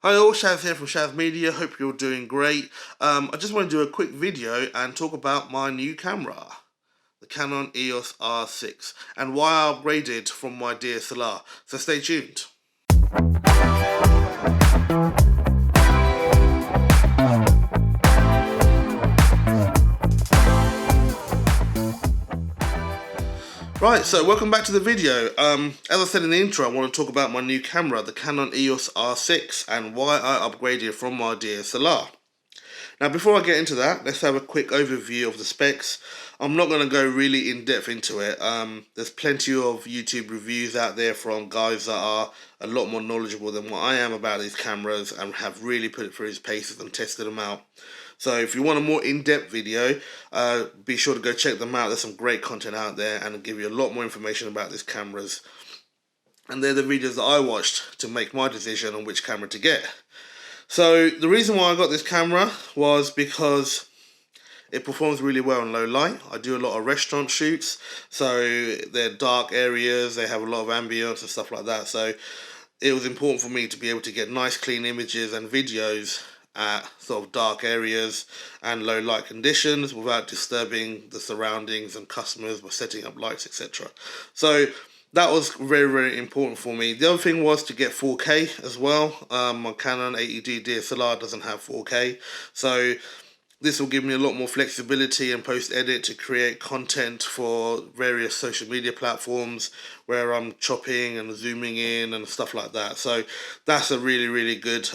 Hi all, Shaz here from Shaz Media. Hope you're doing great. I just want to do a quick video and talk about my new camera, the Canon EOS R6, and why I upgraded from my DSLR. So stay tuned. Right, so welcome back to the video. As I said in the intro, I want to talk about my new camera, the Canon EOS R6, and why I upgraded from my DSLR. Now, before I get into that, let's have a quick overview of the specs. I'm not going to go really in depth into it. There's plenty of YouTube reviews out there from guys that are a lot more knowledgeable than what I am about these cameras and have really put it through its paces and tested them out. So if you want a more in-depth video, be sure to go check them out. There's some great content out there and I'll give you a lot more information about these cameras. And they're the videos that I watched to make my decision on which camera to get. So the reason why I got this camera was because it performs really well in low light. I do a lot of restaurant shoots, so they're dark areas, they have a lot of ambience and stuff like that. So it was important for me to be able to get nice clean images and videos at sort of dark areas and low light conditions without disturbing the surroundings and customers by setting up lights, etc. So that was very, very important for me. The other thing was to get 4K as well. My Canon 80D DSLR doesn't have 4K, so this will give me a lot more flexibility and post-edit to create content for various social media platforms where I'm chopping and zooming in and stuff like that. So that's a really, really good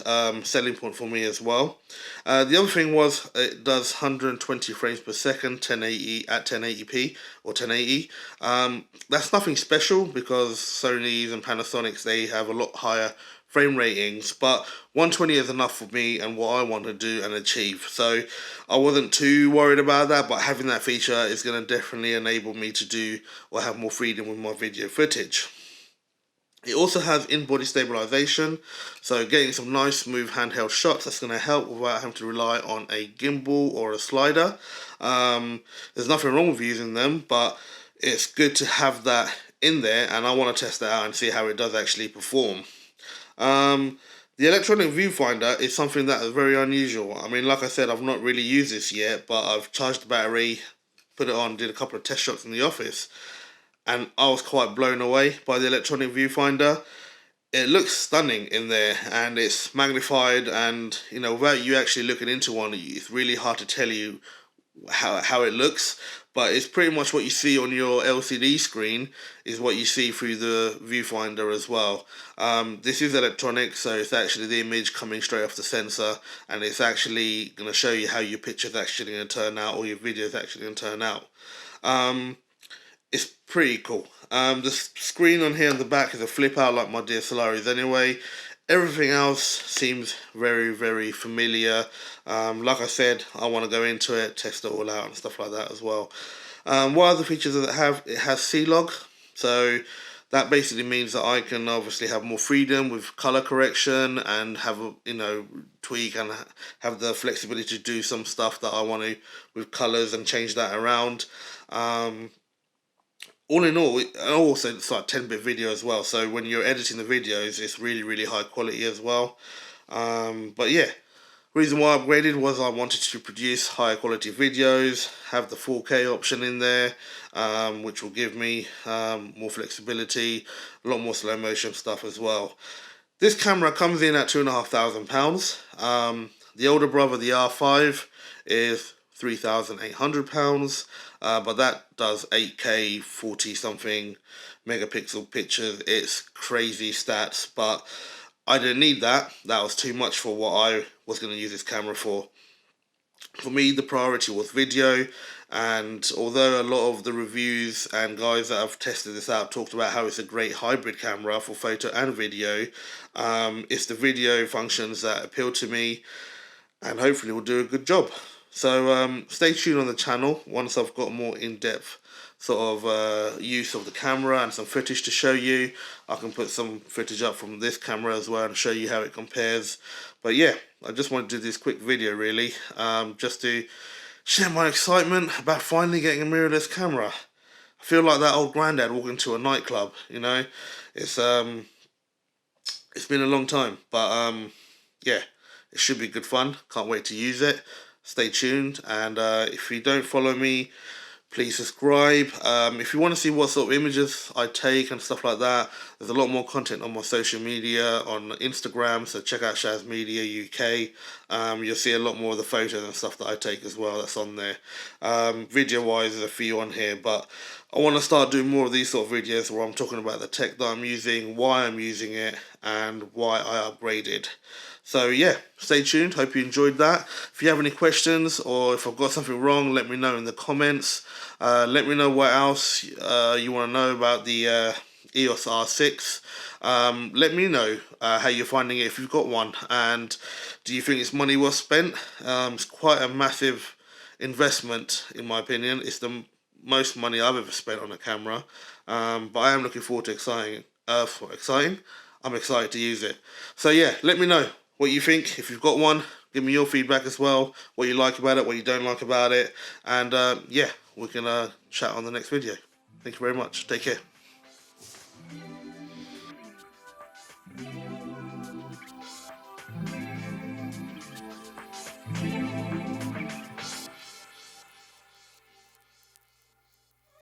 selling point for me as well. The other thing was it does 120 frames per second, 1080 at 1080p or 1080. That's nothing special because Sony's and Panasonic's, they have a lot higher frame ratings, but 120 is enough for me and what I want to do and achieve. So I wasn't too worried about that, but having that feature is going to definitely enable me to do or have more freedom with my video footage. It also has in-body stabilization, so getting some nice smooth handheld shots, that's going to help without having to rely on a gimbal or a slider. There's nothing wrong with using them, but it's good to have that in there, and I want to test that out and see how it does actually perform. The electronic viewfinder is something that is very unusual. I mean, like I said, I've not really used this yet, but I've charged the battery, put it on, did a couple of test shots in the office, and I was quite blown away by the electronic viewfinder. It looks stunning in there, and it's magnified, and you know, without you actually looking into one, it's really hard to tell you how it looks, but it's pretty much what you see on your LCD screen is what you see through the viewfinder as well. This is electronic, so it's actually the image coming straight off the sensor, and it's actually going to show you how your picture's actually going to turn out or your video's actually going to turn out. It's pretty cool. The screen on here on the back is a flip out like my DSLR is anyway. Everything else seems very, very familiar. Like I said, I want to go into it, test it all out and stuff like that as well. What other features does it have? It has C-Log, so that basically means that I can obviously have more freedom with color correction and have a, tweak and have the flexibility to do some stuff that I want to with colors and change that around. All in all, also it's like 10-bit video as well, so when you're editing the videos, it's really, really high quality as well. But yeah, reason why I upgraded was I wanted to produce higher quality videos, have the 4K option in there, which will give me more flexibility, a lot more slow motion stuff as well. This camera comes in at £2,500. The older brother, the R5, is £3,800, but that does 8K 40 something megapixel pictures. It's crazy stats, but I didn't need that. That was too much for what I was going to use this camera for. For me, the priority was video, and although a lot of the reviews and guys that have tested this out talked about how it's a great hybrid camera for photo and video, it's the video functions that appeal to me, and hopefully will do a good job. So stay tuned on the channel once I've got more in-depth sort of use of the camera and some footage to show you. I can put some footage up from this camera as well and show you how it compares. But yeah, I just wanted to do this quick video really, just to share my excitement about finally getting a mirrorless camera. I feel like that old granddad walking to a nightclub, you know. It's been a long time, but yeah, it should be good fun. Can't wait to use it. Stay tuned, and if you don't follow me, please subscribe. If you want to see what sort of images I take and stuff like that, there's a lot more content on my social media on Instagram, so check out Shaz Media UK. You'll see a lot more of the photos and stuff that I take as well, that's on there. Video wise, there's a few on here, but I want to start doing more of these sort of videos where I'm talking about the tech that I'm using, why I'm using it, and why I upgraded. So yeah, stay tuned. Hope you enjoyed that. If you have any questions or if I've got something wrong, let me know in the comments. Let me know what else you want to know about the EOS R6. Let me know how you're finding it if you've got one, and do you think it's money well spent? It's quite a massive investment in my opinion. It's the most money I've ever spent on a camera, but I am looking forward to exciting. I'm excited to use it. So yeah, let me know what you think. If you've got one, give me your feedback as well, what you like about it, what you don't like about it, and yeah, we can chat on the next video. Thank you very much. Take care.